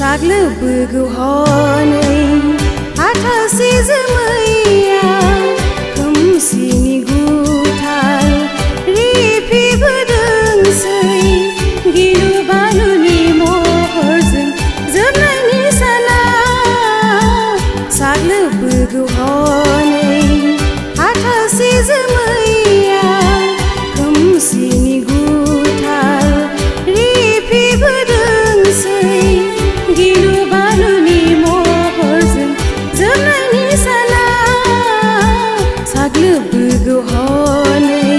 साग्लोबबोगौ हनै हाथासे जोमैया खोमसिनि गुथाल रिफिबोदोंसै गिलु बालुनि महरजों जोबनायनि साना साग्लोबबोगौ हनै हाथासे जोमैया खोमसिनि गुथाल रिफिबोदोंसै गिलु बालुनि महरजों जोबनायनि साना साग्लोबबोगौ हनै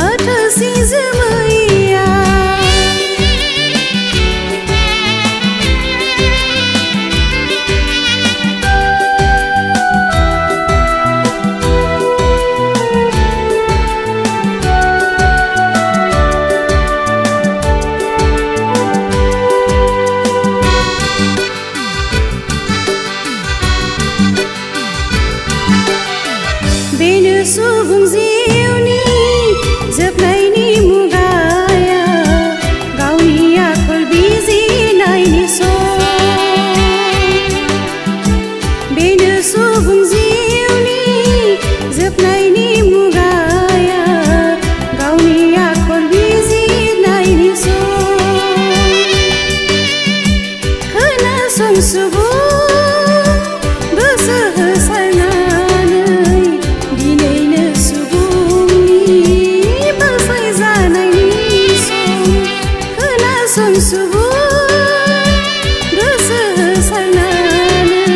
हाथासे जोमैया बेनो सुबुं जिउनि जोबनायनि मुगाया गावनि आखल बिजिरनायनि सम बेनो सुबुं जिउनि जोबनायनि मुगाया गावनि आखल बिजिरनायनि सम खोनासं सुबुं गोसो होसारनानै दिनैनो सुबुंनि बासायजानायनि सम खोनासं सुबुं गोसो होसारनानै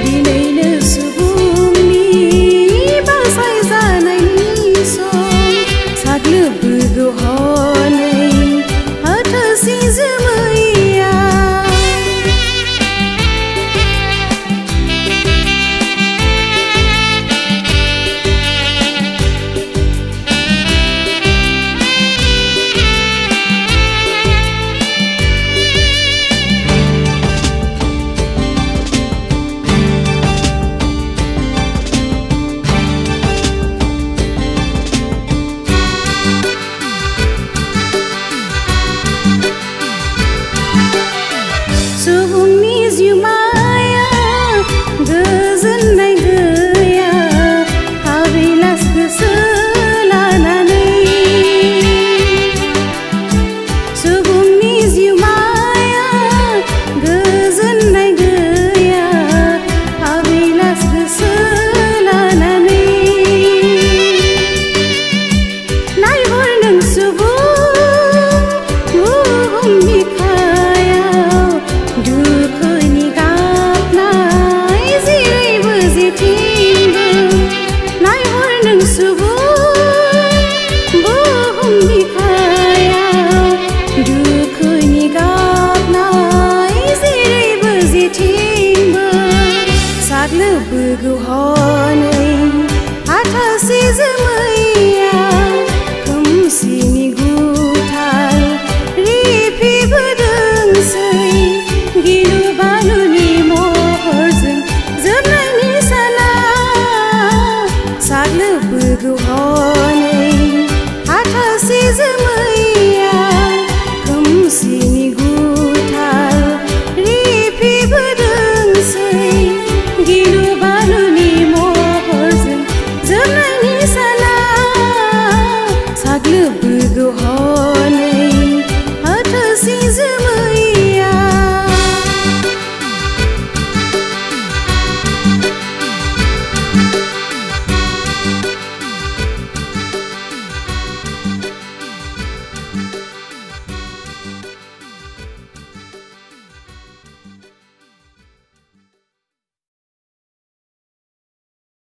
दिनैनो सुबुंनि बासायजानायनि सम साग्लोबबोगौ हनै हाथासे जोमैया सुबुंनि जिउमाया गोजोननाय गैया हाबिलास गोसो लानानै सुबुंनि जिउमाया गोजोननाय गैया हाबिलास गोसो लानानै नायहर नों सुबुं बुहुम बिखायाव दुखुनि गाबनाय जेरैबो जेथिंबो नायहर नों सुबुं बुहुम बिखायाव दुखुनि गाबनाय जेरैबो जेथिंबो साग्लोबबोगौ हनै हाथासे जोमैया खोमसिनि गुथाल रिफिबोदोंसै गिलु बालुनि महरजों जोबनायनि साना साग्लोबबोगौ हनै